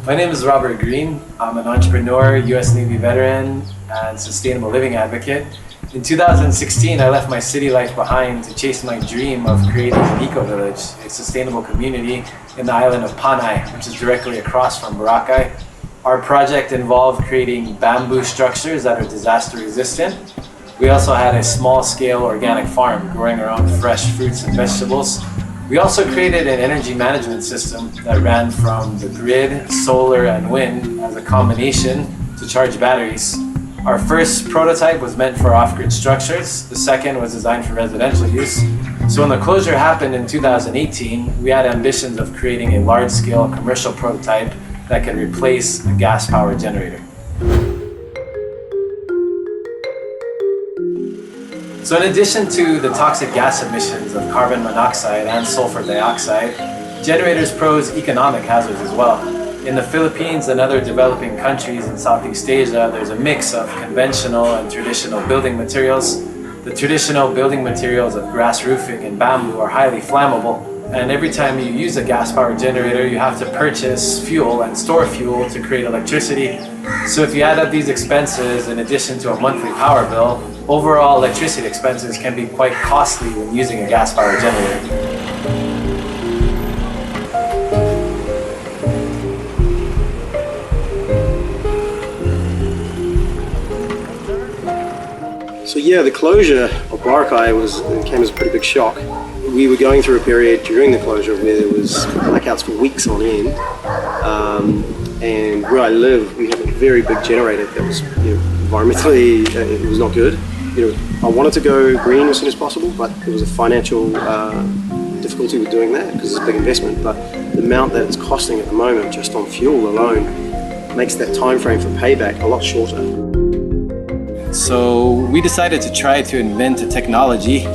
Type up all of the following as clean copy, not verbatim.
My name is Robert Green. I'm an entrepreneur, US Navy veteran, and sustainable living advocate. In 2016, I left my city life behind to chase my dream of creating an eco-village, a sustainable community in the island of Panay, which is directly across from Boracay. Our project involved creating bamboo structures that are disaster resistant. We also had a small-scale organic farm growing our own fresh fruits and vegetables. We also created an energy management system that ran from the grid, solar, and wind as a combination to charge batteries. Our first prototype was meant for off-grid structures. The second was designed for residential use. So when the closure happened in 2018, we had ambitions of creating a large-scale commercial prototype that could replace a gas-powered generator. So in addition to the toxic gas emissions of carbon monoxide and sulfur dioxide, generators pose economic hazards as well. In the Philippines and other developing countries in Southeast Asia, there's a mix of conventional and traditional building materials. The traditional building materials of grass roofing and bamboo are highly flammable, and every time you use a gas-powered generator, you have to purchase fuel and store fuel to create electricity. So if you add up these expenses in addition to a monthly power bill, overall electricity expenses can be quite costly when using a gas-powered generator. So yeah, the closure of Boracay came as a pretty big shock. We were going through a period during the closure where there was blackouts for weeks on end, and where I live, we have a very big generator that was, environmentally, it was not good. I wanted to go green as soon as possible, but there was a financial difficulty with doing that because it's a big investment. But the amount that it's costing at the moment, just on fuel alone, makes that time frame for payback a lot shorter. So we decided to try to invent a technology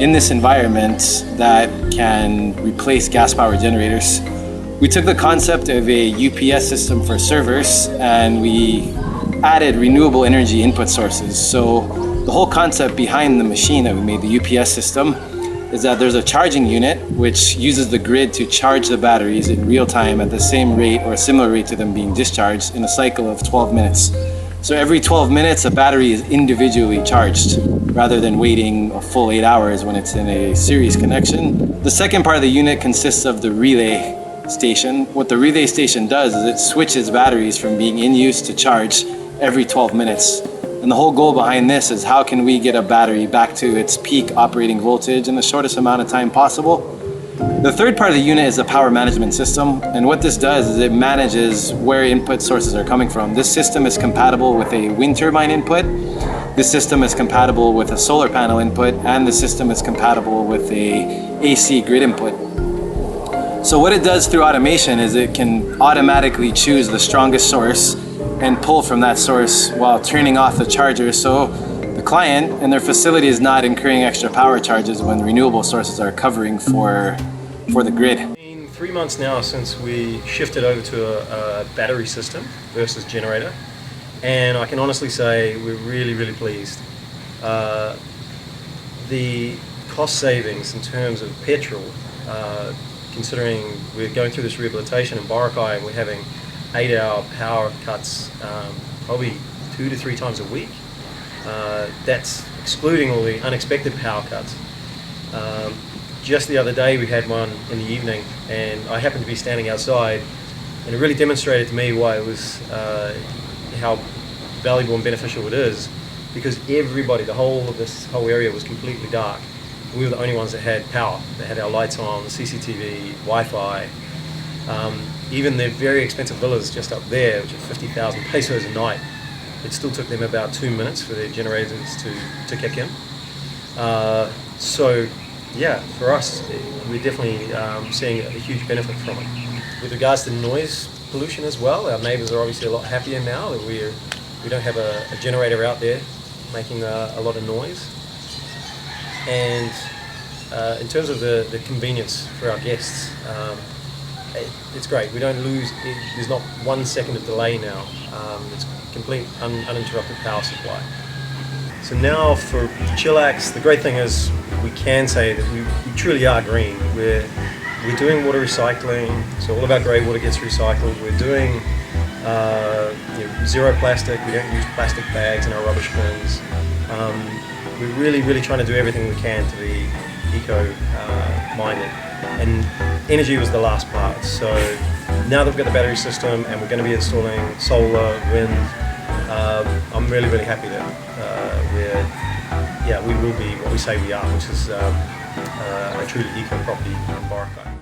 in this environment that can replace gas-powered generators. We took the concept of a UPS system for servers and we added renewable energy input sources. So the whole concept behind the machine that we made, the UPS system, is that there's a charging unit which uses the grid to charge the batteries in real time at the same rate or a similar rate to them being discharged in a cycle of 12 minutes. So every 12 minutes, a battery is individually charged rather than waiting a full 8 hours when it's in a series connection. The second part of the unit consists of the relay station. What the relay station does is it switches batteries from being in use to charge every 12 minutes. And the whole goal behind this is how can we get a battery back to its peak operating voltage in the shortest amount of time possible. The third part of the unit is the power management system, and what this does is it manages where input sources are coming from. This system is compatible with a wind turbine input, this system is compatible with a solar panel input, and the system is compatible with a AC grid input. So what it does through automation is it can automatically choose the strongest source and pull from that source while turning off the charger, so the client and their facility is not incurring extra power charges when renewable sources are covering for the grid. It's been 3 months now since we shifted over to a battery system versus generator, and I can honestly say we're really pleased. The cost savings in terms of petrol, considering we're going through this rehabilitation in Boracay and we're having 8-hour power cuts probably 2 to 3 times a week. That's excluding all the unexpected power cuts. Just the other day we had one in the evening and I happened to be standing outside, and it really demonstrated to me why it was how valuable and beneficial it is, because everybody, this whole area was completely dark. We were the only ones that had power, that had our lights on, CCTV, Wi-Fi. Even the very expensive villas just up there, which are 50,000 pesos a night, it still took them about 2 minutes for their generators to kick in. So yeah, for us, we're definitely seeing a huge benefit from it. With regards to noise pollution as well, our neighbours are obviously a lot happier now that we don't have a generator out there making a lot of noise. And in terms of the convenience for our guests, it's great. We don't lose, there's not 1 second of delay now. It's complete uninterrupted power supply. So now for Chillax, the great thing is we can say that we truly are green. We're doing water recycling, so all of our grey water gets recycled. We're doing zero plastic. We don't use plastic bags in our rubbish bins. We're really trying to do everything we can to be eco-minded. And energy was the last part. So now that we've got the battery system and we're going to be installing solar, wind, I'm really happy that we will be what we say we are, which is a truly eco property in Boracay.